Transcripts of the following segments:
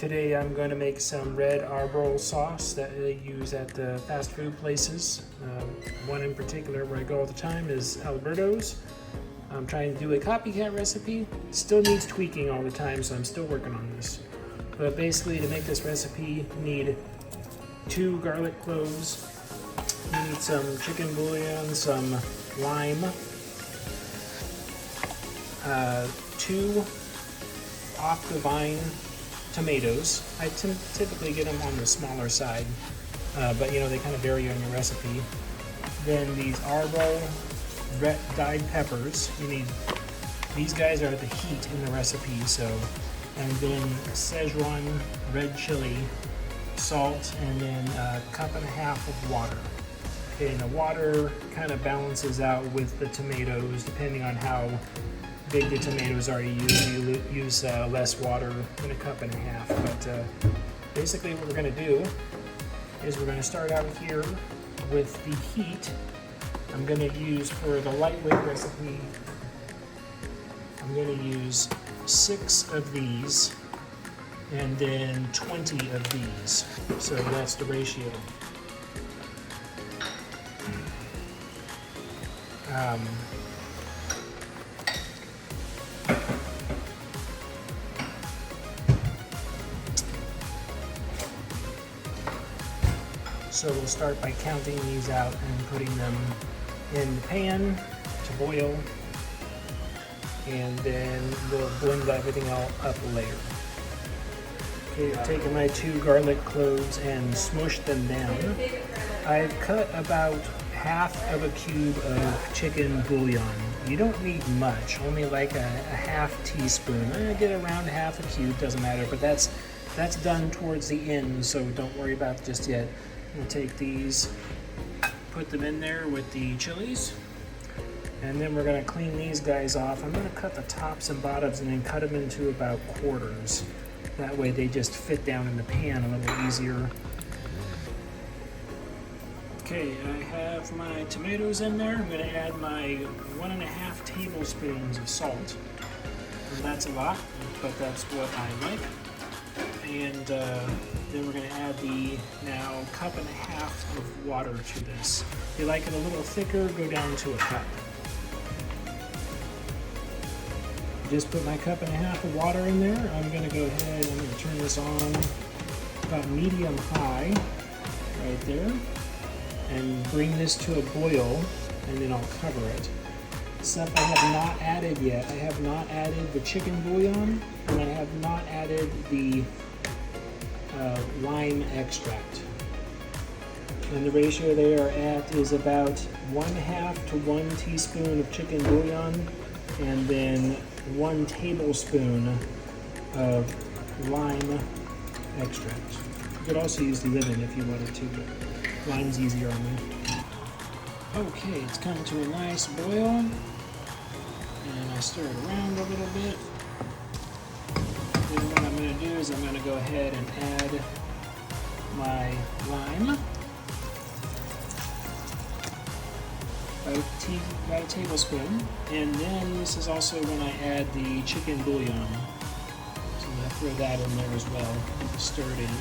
Today I'm going to make some red Arbol sauce that they use at the fast food places. One in particular where I go all the time is Alberto's. I'm trying to do a copycat recipe. Still needs tweaking all the time, so I'm still working on this. But basically, to make this recipe, you need 2 garlic cloves, you need some chicken bouillon, some lime, 2 off-the-vine tomatoes. I typically get them on the smaller side, but you know, they kind of vary on your recipe. Then these Arbol dyed peppers. You need, these guys are the heat in the recipe, so, and then Szechuan red chili, salt, and then 1.5 cups of water. Okay, and the water kind of balances out with the tomatoes, depending on how big the tomatoes are you use less water than 1.5 cups. But basically what we're going to do is we're going to start out here with the heat. I'm going to use, for the lightweight recipe, I'm going to use 6 of these and then 20 of these. So that's the ratio. So we'll start by counting these out and putting them in the pan to boil, and then we'll blend everything all up later. Okay, I've taken my 2 garlic cloves and smushed them down. I've cut about 1/2 cube of chicken bouillon. You don't need much, only like a 1/2 teaspoon. I get around 1/2 cube, doesn't matter, but that's done towards the end, so don't worry about it just yet. We'll take these, put them in there with the chilies, and then we're going to clean these guys off. I'm going to cut the tops and bottoms and then cut them into about quarters. That way they just fit down in the pan a little easier. Okay, I have my tomatoes in there. I'm going to add my 1.5 tablespoons of salt. And that's a lot, but that's what I like. And then we're going to add the now 1.5 cups of water to this. If you like it a little thicker, go down to 1 cup. Just put my 1.5 cups of water in there. I'm going to go ahead, I'm going to turn this on about medium high right there and bring this to a boil, and then I'll cover it. Stuff I have not added yet. I have not added the chicken bouillon, and I have not added the lime extract. And the ratio they are at is about 1/2 to 1 teaspoon of chicken bouillon, and then 1 tablespoon of lime extract. You could also use lemon if you wanted to, but lime's easier on me. Okay, it's come to a nice boil, and I stir it around a little bit. Then what I'm going to do is I'm going to go ahead and add my lime, about a tablespoon, and then this is also when I add the chicken bouillon. So I'm going to throw that in there as well, stir it in.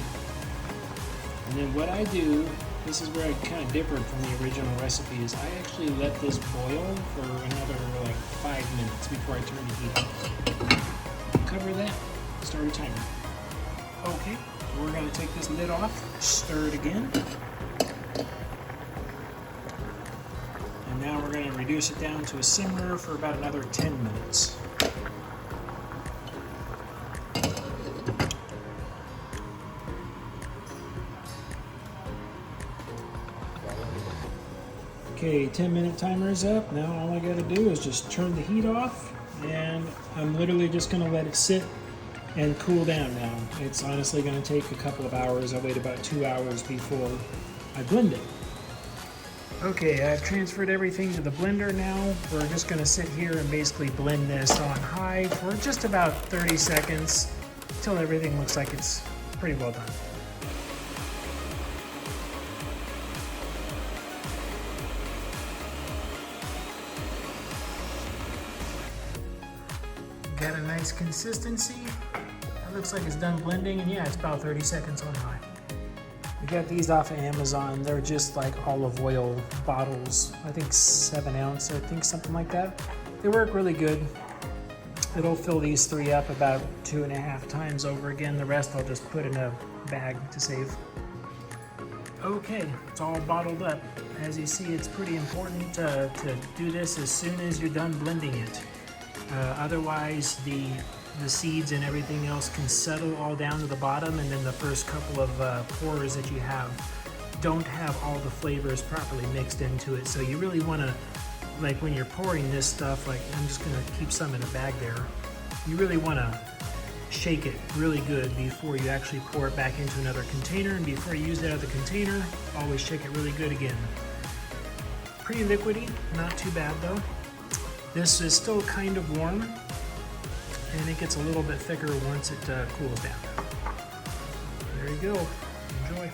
And then what I do, this is where I kind of differed from the original recipe, is I actually let this boil for another like 5 minutes before I turn the heat off. Cover that, start a timer. Okay, we're going to take this lid off, stir it again. And now we're going to reduce it down to a simmer for about another 10 minutes. Okay, 10-minute timer is up. Now all I gotta do is just turn the heat off, and I'm literally just gonna let it sit and cool down now. It's honestly gonna take a couple of hours. I'll wait about 2 hours before I blend it. Okay, I've transferred everything to the blender now. We're just gonna sit here and basically blend this on high for just about 30 seconds until everything looks like it's pretty well done. Got a nice consistency. That looks like it's done blending, and yeah, it's about 30 seconds on high. We got these off of Amazon. They're just like olive oil bottles. I think 7 ounce, I think something like that. They work really good. It'll fill these 3 up about 2.5 times over again. The rest I'll just put in a bag to save. Okay, it's all bottled up. As you see, it's pretty important to do this as soon as you're done blending it. Otherwise, the seeds and everything else can settle all down to the bottom, and then the first couple of pours that you have don't have all the flavors properly mixed into it. So you really want to, like when you're pouring this stuff, like I'm just going to keep some in a bag there, you really want to shake it really good before you actually pour it back into another container, and before you use that other container, always shake it really good again. Pretty liquidy, not too bad though. This is still kind of warm, and it gets a little bit thicker once it cools down. There you go. Enjoy.